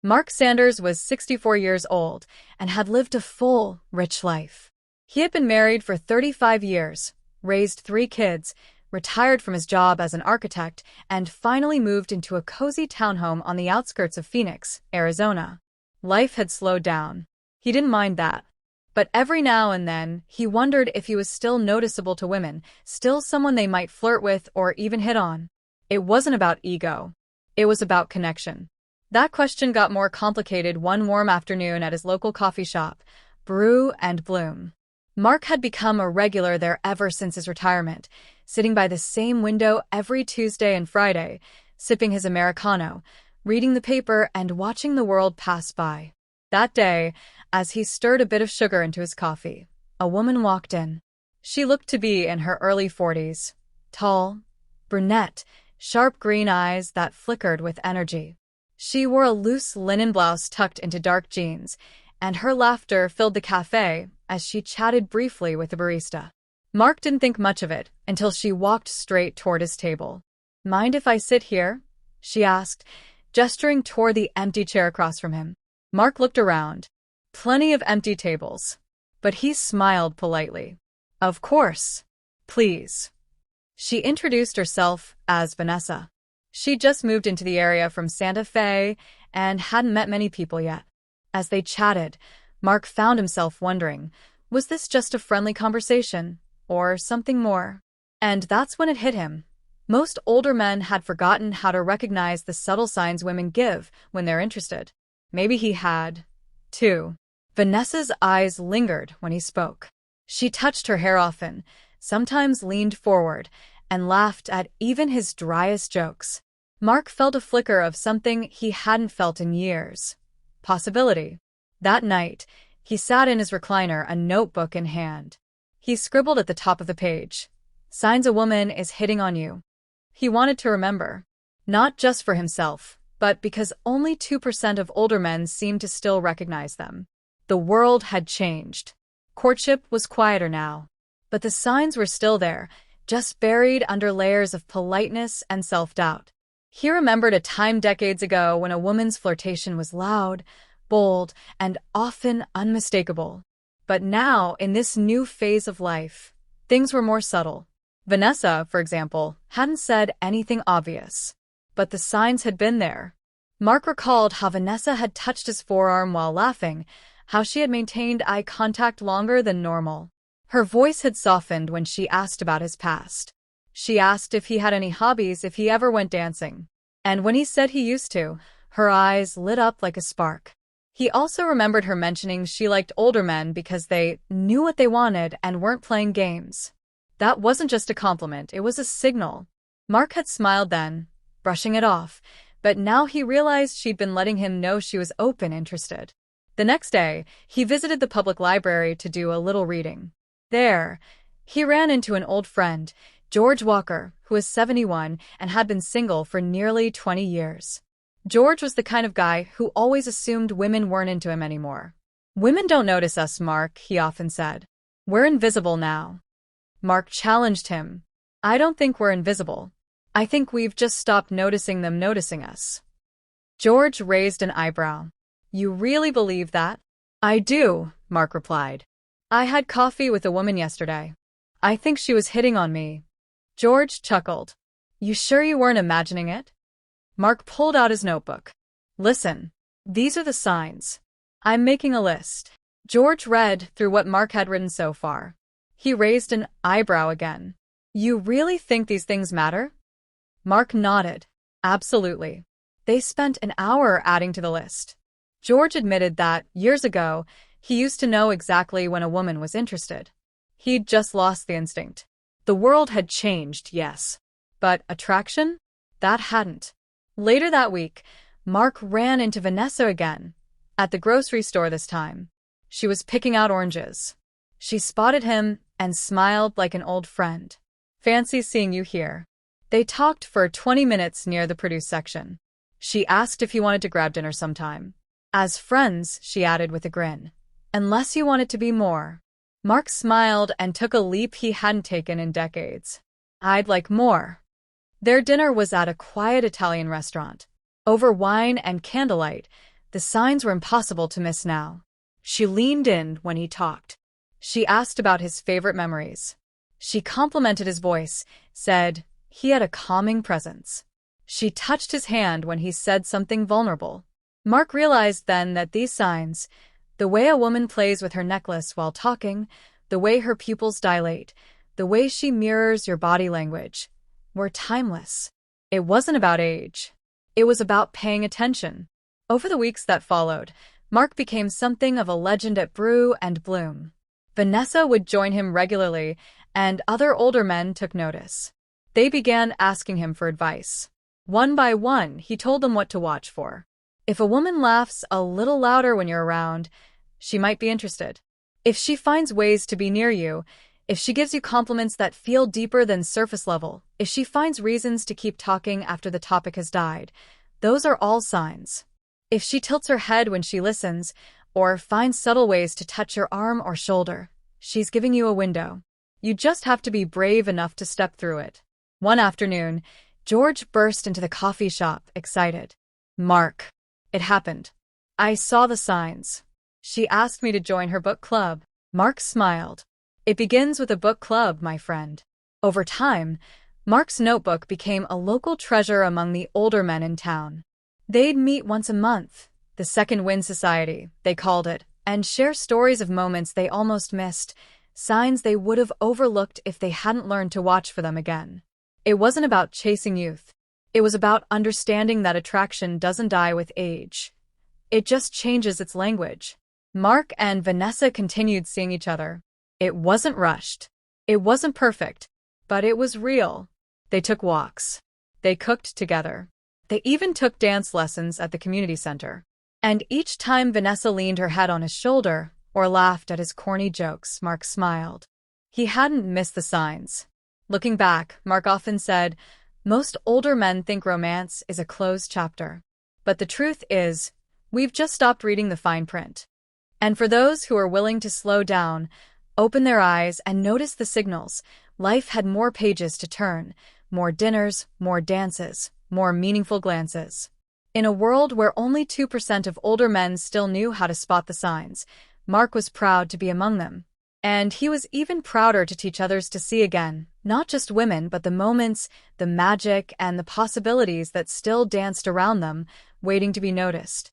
Mark Sanders was 64 years old and had lived a full, rich life. He had been married for 35 years, raised 3 kids, retired from his job as an architect, and finally moved into a cozy townhome on the outskirts of Phoenix, Arizona. Life had slowed down. He didn't mind that. But every now and then, he wondered if he was still noticeable to women, still someone they might flirt with or even hit on. It wasn't about ego. It was about connection. That question got more complicated one warm afternoon at his local coffee shop, Brew and Bloom. Mark had become a regular there ever since his retirement, sitting by the same window every Tuesday and Friday, sipping his Americano, reading the paper, and watching the world pass by. That day, as he stirred a bit of sugar into his coffee, a woman walked in. She looked to be in her early 40s, tall, brunette, sharp green eyes that flickered with energy. She wore a loose linen blouse tucked into dark jeans, and her laughter filled the cafe as she chatted briefly with the barista. Mark didn't think much of it until she walked straight toward his table. "Mind if I sit here?" she asked, gesturing toward the empty chair across from him. Mark looked around. Plenty of empty tables. But he smiled politely. "Of course. Please." She introduced herself as Vanessa. She'd just moved into the area from Santa Fe and hadn't met many people yet. As they chatted, Mark found himself wondering, was this just a friendly conversation, or something more? And that's when it hit him. Most older men had forgotten how to recognize the subtle signs women give when they're interested. Maybe he had, too. Vanessa's eyes lingered when he spoke. She touched her hair often, sometimes leaned forward, and laughed at even his driest jokes. Mark felt a flicker of something he hadn't felt in years. Possibility. That night, he sat in his recliner, a notebook in hand. He scribbled at the top of the page, "Signs a woman is hitting on you." He wanted to remember. Not just for himself, but because only 2% of older men seemed to still recognize them. The world had changed. Courtship was quieter now. But the signs were still there, just buried under layers of politeness and self-doubt. He remembered a time decades ago when a woman's flirtation was loud, bold, and often unmistakable. But now, in this new phase of life, things were more subtle. Vanessa, for example, hadn't said anything obvious. But the signs had been there. Mark recalled how Vanessa had touched his forearm while laughing, how she had maintained eye contact longer than normal. Her voice had softened when she asked about his past. She asked if he had any hobbies, if he ever went dancing. And when he said he used to, her eyes lit up like a spark. He also remembered her mentioning she liked older men because they knew what they wanted and weren't playing games. That wasn't just a compliment, it was a signal. Mark had smiled then, brushing it off, but now he realized she'd been letting him know she was open, interested. The next day, he visited the public library to do a little reading. There, he ran into an old friend, George Walker, who was 71 and had been single for nearly 20 years. George was the kind of guy who always assumed women weren't into him anymore. "Women don't notice us, Mark," he often said. "We're invisible now." Mark challenged him. "I don't think we're invisible. I think we've just stopped noticing them noticing us." George raised an eyebrow. "You really believe that?" "I do," Mark replied. "I had coffee with a woman yesterday. I think she was hitting on me." George chuckled. "You sure you weren't imagining it?" Mark pulled out his notebook. "Listen, these are the signs. I'm making a list." George read through what Mark had written so far. He raised an eyebrow again. "You really think these things matter?" Mark nodded. "Absolutely." They spent an hour adding to the list. George admitted that, years ago, he used to know exactly when a woman was interested. He'd just lost the instinct. The world had changed, yes. But attraction? That hadn't. Later that week, Mark ran into Vanessa again. At the grocery store this time. She was picking out oranges. She spotted him and smiled like an old friend. "Fancy seeing you here." They talked for 20 minutes near the produce section. She asked if he wanted to grab dinner sometime. "As friends," she added with a grin. "Unless you want it to be more." Mark smiled and took a leap he hadn't taken in decades. "I'd like more." Their dinner was at a quiet Italian restaurant. Over wine and candlelight, The signs were impossible to miss now. She leaned in when he talked. She asked about his favorite memories. She complimented his voice, said he had a calming presence. She touched his hand when he said something vulnerable. Mark realized then that these signs, the way a woman plays with her necklace while talking, the way her pupils dilate, the way she mirrors your body language, were timeless. It wasn't about age. It was about paying attention. Over the weeks that followed, Mark became something of a legend at Brew and Bloom. Vanessa would join him regularly, and other older men took notice. They began asking him for advice. One by one, he told them what to watch for. If a woman laughs a little louder when you're around, she might be interested. If she finds ways to be near you, if she gives you compliments that feel deeper than surface level, if she finds reasons to keep talking after the topic has died, those are all signs. If she tilts her head when she listens, or finds subtle ways to touch your arm or shoulder, she's giving you a window. You just have to be brave enough to step through it. One afternoon, George burst into the coffee shop, excited. "Mark, it happened. I saw the signs. She asked me to join her book club." Mark smiled. "It begins with a book club, my friend." Over time, Mark's notebook became a local treasure among the older men in town. They'd meet once a month, the Second Wind Society, they called it, and share stories of moments they almost missed, signs they would have overlooked if they hadn't learned to watch for them again. It wasn't about chasing youth. It was about understanding that attraction doesn't die with age. It just changes its language. Mark and Vanessa continued seeing each other. It wasn't rushed. It wasn't perfect, but it was real. They took walks. They cooked together. They even took dance lessons at the community center. And each time Vanessa leaned her head on his shoulder or laughed at his corny jokes, Mark smiled. He hadn't missed the signs. Looking back, Mark often said, "Most older men think romance is a closed chapter. But the truth is, we've just stopped reading the fine print." And for those who are willing to slow down, open their eyes and notice the signals, life had more pages to turn, more dinners, more dances, more meaningful glances. In a world where only 2% of older men still knew how to spot the signs, Mark was proud to be among them. And he was even prouder to teach others to see again, not just women, but the moments, the magic, and the possibilities that still danced around them, waiting to be noticed.